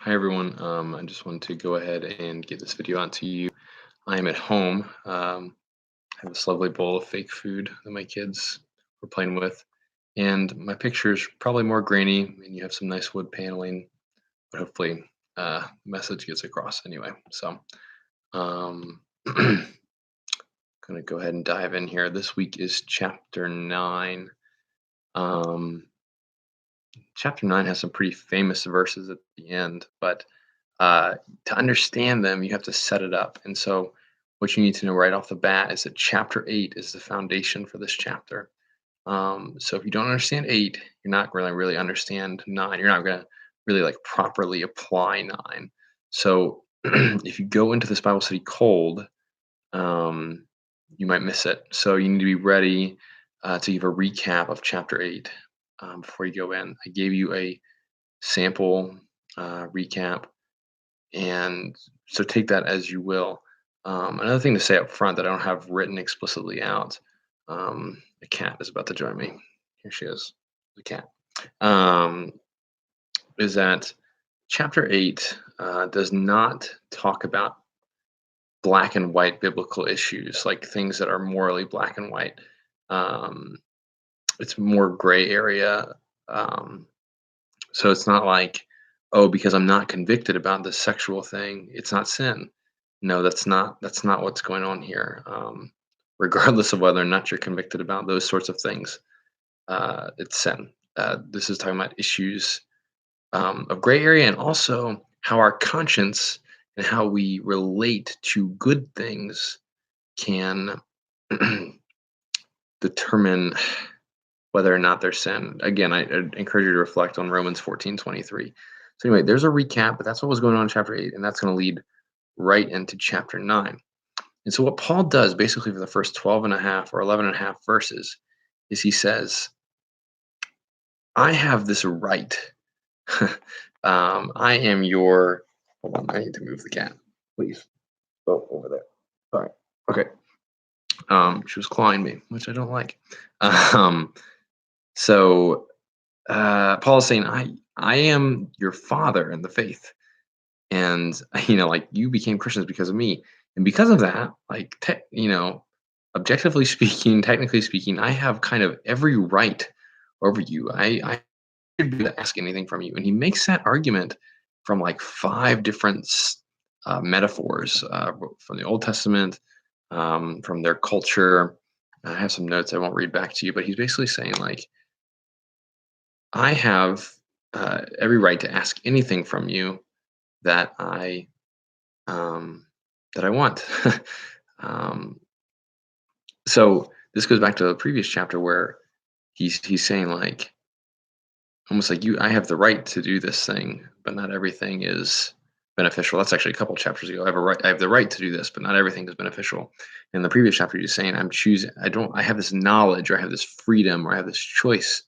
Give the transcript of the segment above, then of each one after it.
Hi everyone. I just wanted to go ahead and get this video out to you. I am at home. I have this lovely bowl of fake food that my kids were playing with, and my picture is probably more grainy, and you have some nice wood paneling, but hopefully, the message gets across anyway. So, um, gonna go ahead and dive in here. This week is chapter 9. Um, Chapter 9 has some pretty famous verses at the end, but to understand them, you have to set it up. And so, what you need to know right off the bat is that chapter 8 is the foundation for this chapter. So, if you don't understand 8, you're not going to really understand 9. You're not going to really like properly apply 9. So, if you go into this Bible study cold, um, you might miss it. So, you need to be ready to give a recap of chapter 8 before you go in. I gave you a sample recap, and so take that as you will. Another thing to say up front that I don't have written explicitly out, the cat is about to join me. Here she is, the cat. Um, is that chapter 8 does not talk about black and white biblical issues, like things that are morally black and white. Um, it's more gray area. Um, So it's not like, oh, because I'm not convicted about this sexual thing, it's not sin. No, that's not what's going on here. Regardless of whether or not you're convicted about those sorts of things, it's sin. This is talking about issues of gray area, and also how our conscience and how we relate to good things can determine whether or not they're sin. Again, I encourage you to reflect on Romans 14:23. So anyway, there's a recap, but that's what was going on in chapter 8, and that's going to lead right into chapter 9. And so what Paul does basically for the first 12 and a half or 11 and a half verses is he says, I have this right. I am your, hold on, I need to move the cat, please. Oh, over there. All right. Okay. She was clawing me, which I don't like. Um, so Paul is saying, I am your father in the faith, and like you became Christians because of me, and because of that, like objectively speaking, technically speaking, I have kind of every right over you. I should be able to ask anything from you, and he makes that argument from like five different metaphors from the Old Testament, from their culture. I have some notes I won't read back to you, but he's basically saying like I have every right to ask anything from you that um, I want. um, so this goes back to the previous chapter where he's saying like almost like I have the right to do this thing, but not everything is beneficial. That's actually a couple chapters ago. I have the right to do this, but not everything is beneficial. In the previous chapter, he's saying I'm choosing. I have this knowledge, or I have this freedom, or I have this choice.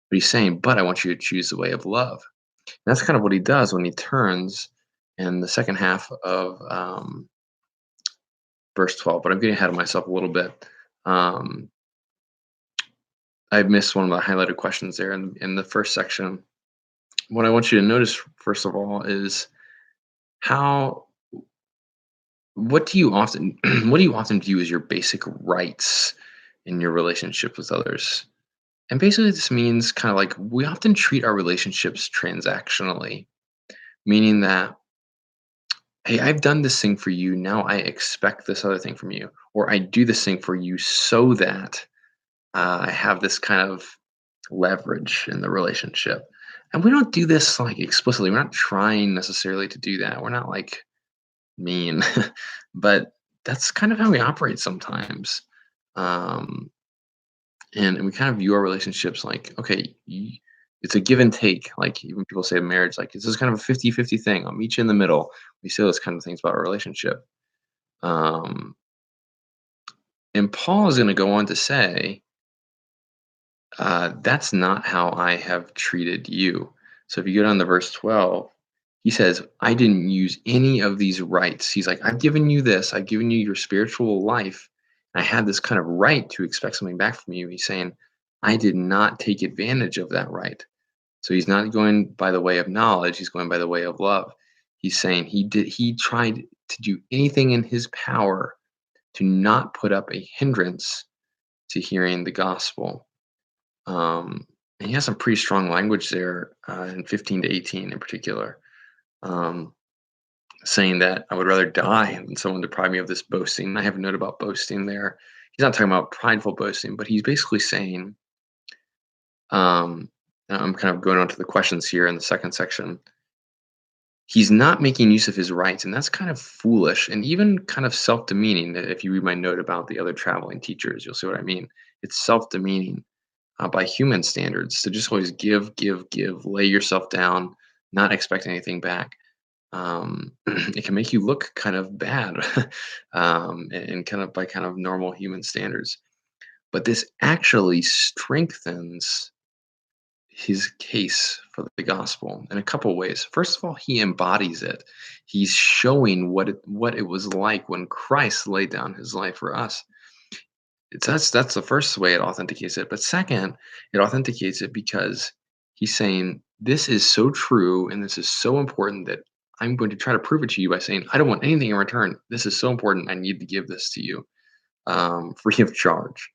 But he's saying, but I want you to choose the way of love. That's kind of what he does when he turns in the second half of verse 12. But I'm getting ahead of myself a little bit. Um, I missed one of the highlighted questions there in the first section. What I want you to notice, first of all, is how what do you often what do you often view as your basic rights in your relationship with others? And basically, this means kind of like we often treat our relationships transactionally, meaning that hey, I've done this thing for you. Now I expect this other thing from you. Or I do this thing for you so that I have this kind of leverage in the relationship. And we don't do this like explicitly. We're not trying necessarily to do that. We're not like mean, but that's kind of how we operate sometimes. Um, and we kind of view our relationships like, okay, it's a give and take. Like even people say in marriage, like, this is kind of a 50-50 thing. I'll meet you in the middle. We say those kind of things about our relationship. Um, and Paul is going to go on to say, that's not how I have treated you. So if you go down to verse 12, he says, I didn't use any of these rights. He's like, I've given you this, I've given you your spiritual life. I had this kind of right to expect something back from you. He's saying, I did not take advantage of that right. So he's not going by the way of knowledge, he's going by the way of love. He's saying he tried to do anything in his power to not put up a hindrance to hearing the gospel. And he has some pretty strong language there in 15 to 18 in particular, um, saying that I would rather die than someone deprive me of this boasting. I have a note about boasting there. He's not talking about prideful boasting, but he's basically saying, um, I'm kind of going on to the questions here in the second section. He's not making use of his rights, and that's kind of foolish and even kind of self-demeaning. If you read my note about the other traveling teachers, you'll see what I mean. It's self-demeaning by human standards to just always give, give, give, lay yourself down, not expect anything back. It can make you look kind of bad, and kind of by kind of normal human standards. But this actually strengthens his case for the gospel in a couple ways. First of all, he embodies it. He's showing what it was like when Christ laid down his life for us. That's the first way it authenticates it. But second, it authenticates it because he's saying this is so true and this is so important that I'm going to try to prove it to you by saying I don't want anything in return. This is so important. I need to give this to you, free of charge.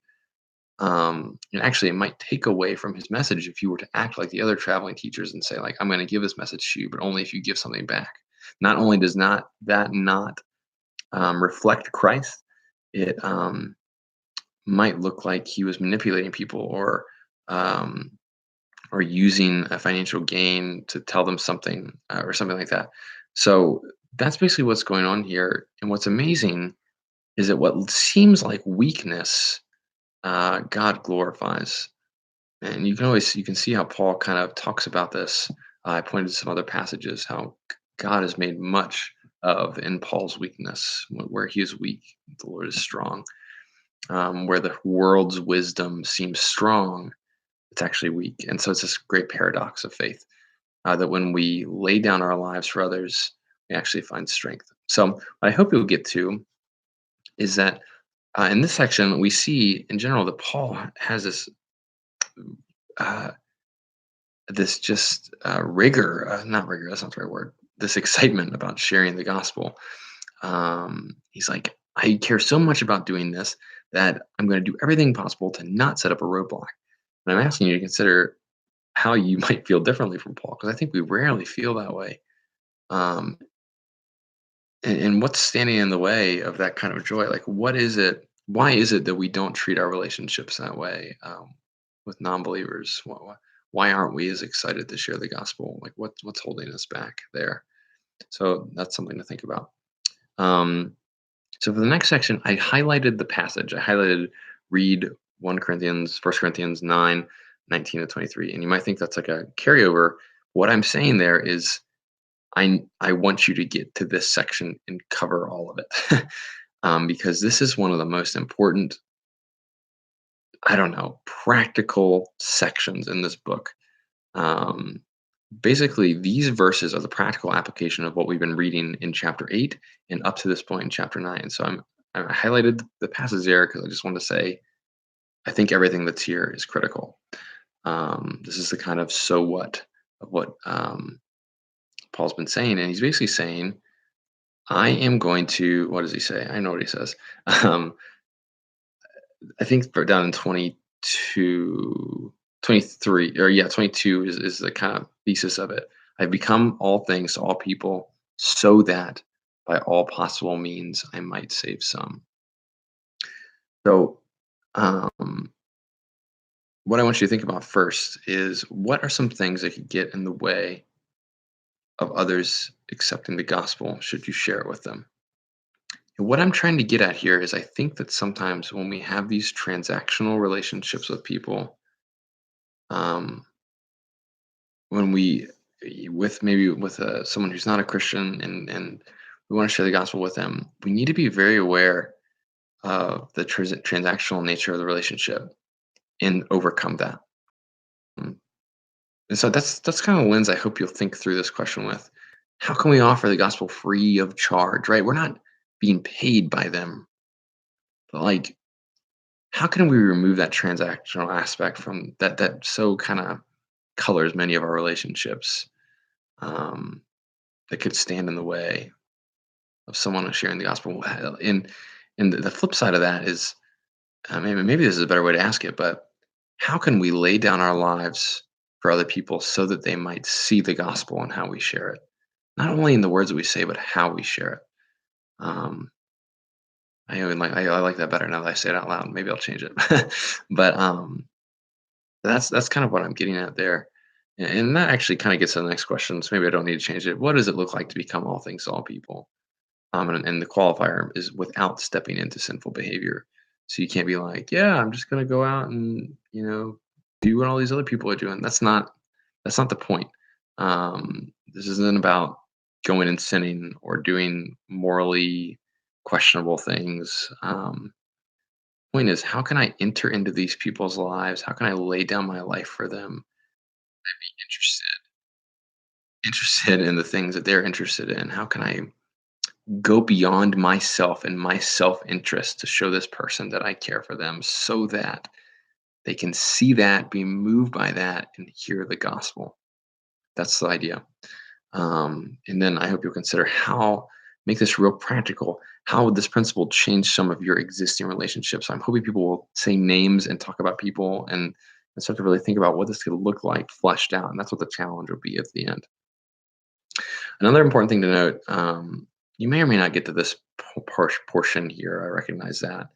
And actually, it might take away from his message if you were to act like the other traveling teachers and say, like, I'm going to give this message to you, but only if you give something back. Not only does not that not reflect Christ, it might look like he was manipulating people um, or using a financial gain to tell them something or something like that. So that's basically what's going on here. And what's amazing is that what seems like weakness, God glorifies. And you can see how Paul kind of talks about this. I pointed to some other passages how God is made much of in Paul's weakness. Where he is weak, the Lord is strong. Where the world's wisdom seems strong, it's actually weak. And so it's this great paradox of faith, that when we lay down our lives for others, we actually find strength. So what I hope you'll get to is that in this section, we see in general that Paul has uh, this just rigor, not rigor, that's not the right word, this excitement about sharing the gospel. He's like, I care so much about doing this that I'm going to do everything possible to not set up a roadblock. And I'm asking you to consider how you might feel differently from Paul, because I think we rarely feel that way. Um, and what's standing in the way of that kind of joy? Like, what is it? Why is it that we don't treat our relationships that way with non-believers? Why aren't we as excited to share the gospel? Like, what's holding us back there? So that's something to think about. Um, so for the next section, I highlighted the passage. I highlighted read 1 Corinthians 9, 19 to 23. And you might think that's like a carryover. What I'm saying there is I want you to get to this section and cover all of it. Because this is one of the most important, I don't know, practical sections in this book. Um, Basically, these verses are the practical application of what we've been reading in chapter 8 and up to this point in chapter 9. So I highlighted the passage there because I just want to say I think everything that's here is critical. This is the kind of so what of what Paul's been saying, and he's basically saying, I am going to. What does he say? I know what he says. Um, I think down in 22, 23, or yeah, 22 is the kind of thesis of it. I've become all things to all people so that by all possible means I might save some. So, um, what I want you to think about first is what are some things that could get in the way of others accepting the gospel should you share it with them? And what I'm trying to get at here is I think that sometimes when we have these transactional relationships with people, um, when we with maybe with someone who's not a Christian and we want to share the gospel with them, we need to be very aware of the transactional nature of the relationship and overcome that. Mm. And so that's kind of the lens I hope you'll think through this question with. How can we offer the gospel free of charge? Right? We're not being paid by them, but like, how can we remove that transactional aspect from that? That so kind of colors many of our relationships, um, that could stand in the way of someone sharing the gospel. And the flip side of that is, maybe this is a better way to ask it, but how can we lay down our lives for other people so that they might see the gospel and how we share it? Not only in the words that we say, but how we share it. Um, I like that better now that I say it out loud. Maybe I'll change it. But that's kind of what I'm getting at there. And that actually kind of gets to the next question. So maybe I don't need to change it. What does it look like to become all things to all people? And the qualifier is without stepping into sinful behavior. So you can't be like, yeah, I'm just gonna go out and do what all these other people are doing. That's not the point. This isn't about going and sinning or doing morally questionable things. Point is, how can I enter into these people's lives? How can I lay down my life for them? Be interested in the things that they're interested in. How can I go beyond myself and my self-interest to show this person that I care for them so that they can see that, be moved by that, and hear the gospel. That's the idea. And then I hope you'll consider how make this real practical. How would this principle change some of your existing relationships? I'm hoping people will say names and talk about people and start to really think about what this could look like fleshed out. And that's what the challenge will be at the end. Another important thing to note, you may or may not get to this portion here. I recognize that.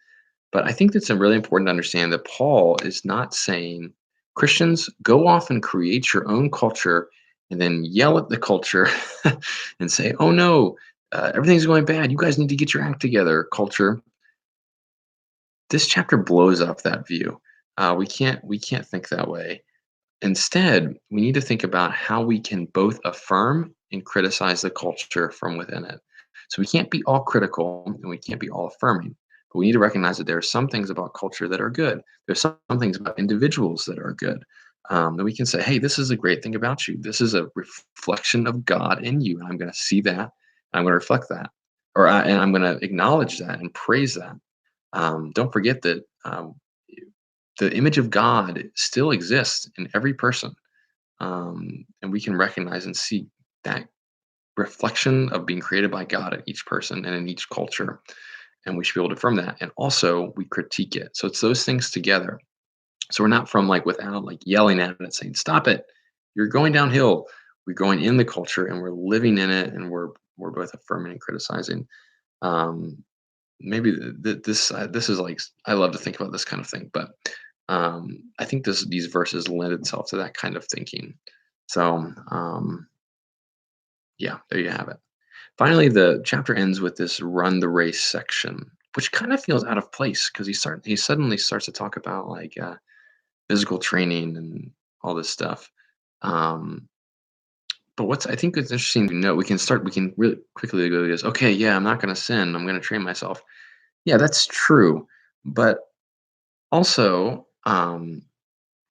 But I think it's really important to understand that Paul is not saying, Christians, go off and create your own culture and then yell at the culture and say, oh no, everything's going bad. You guys need to get your act together, culture. This chapter blows up that view. We can't think that way. Instead, we need to think about how we can both affirm and criticize the culture from within it. So we can't be all critical and we can't be all affirming, but we need to recognize that there are some things about culture that are good. There's some things about individuals that are good. That we can say, hey, this is a great thing about you. This is a reflection of God in you. And I'm going to see that. I'm going to reflect that. And I'm going to acknowledge that and praise that. Don't forget that the image of God still exists in every person, and we can recognize and see that reflection of being created by God in each person and in each culture, and we should be able to affirm that. And also, we critique it. So it's those things together. So we're not from like without like yelling at it and saying, "Stop it! You're going downhill." We're going in the culture and we're living in it, and we're both affirming and criticizing. Um, maybe this is like I love to think about this kind of thing, but I think these verses lend itself to that kind of thinking. So yeah, there you have it. Finally, the chapter ends with this run the race section, which kind of feels out of place because he suddenly starts to talk about like physical training and all this stuff. Um, but what's I think it's interesting to note, we can really quickly go to this. Okay, yeah, I'm not going to sin. I'm going to train myself. Yeah, that's true. But also,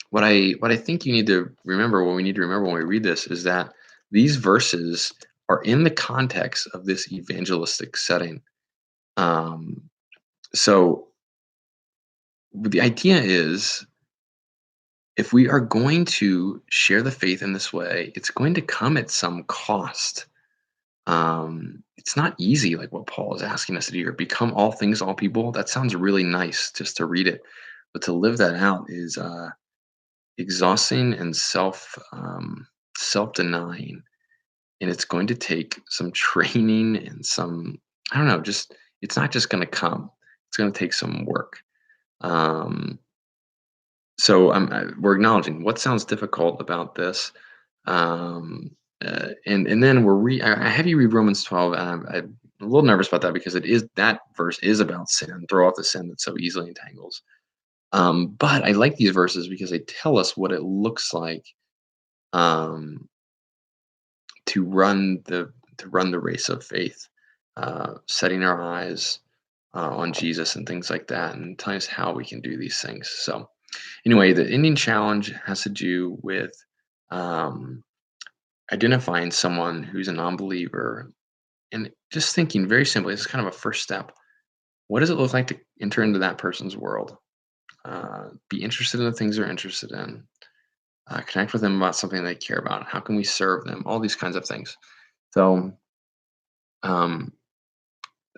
what I think you need to remember, what we need to remember when we read this is that these verses are in the context of this evangelistic setting. Um, so the idea is if we are going to share the faith in this way, it's going to come at some cost. It's not easy, like what Paul is asking us to do here. Become all things, all people. That sounds really nice just to read it, but to live that out is exhausting and self denying, and it's going to take some training and some I don't know, just it's not just going to come. It's going to take some work. Um, we're acknowledging what sounds difficult about this. And then I have you read Romans 12, and I'm a little nervous about that because that verse is about sin. Throw off the sin that so easily entangles. But I like these verses because they tell us what it looks like um, to run the race of faith, setting our eyes on Jesus and things like that, and telling us how we can do these things. So, anyway, the Indian challenge has to do with um, identifying someone who's a non-believer and just thinking very simply. This is kind of a first step. What does it look like to enter into that person's world? Be interested in the things they're interested in. connect with them about something they care about. How can we serve them? All these kinds of things. So um,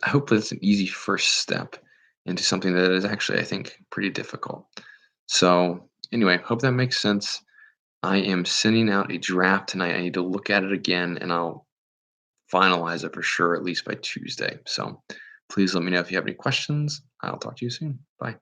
I hope that's an easy first step into something that is actually, I think, pretty difficult. So anyway, hope that makes sense. I am sending out a draft tonight. I need to look at it again, and I'll finalize it for sure, at least by Tuesday. So please let me know if you have any questions. I'll talk to you soon. Bye.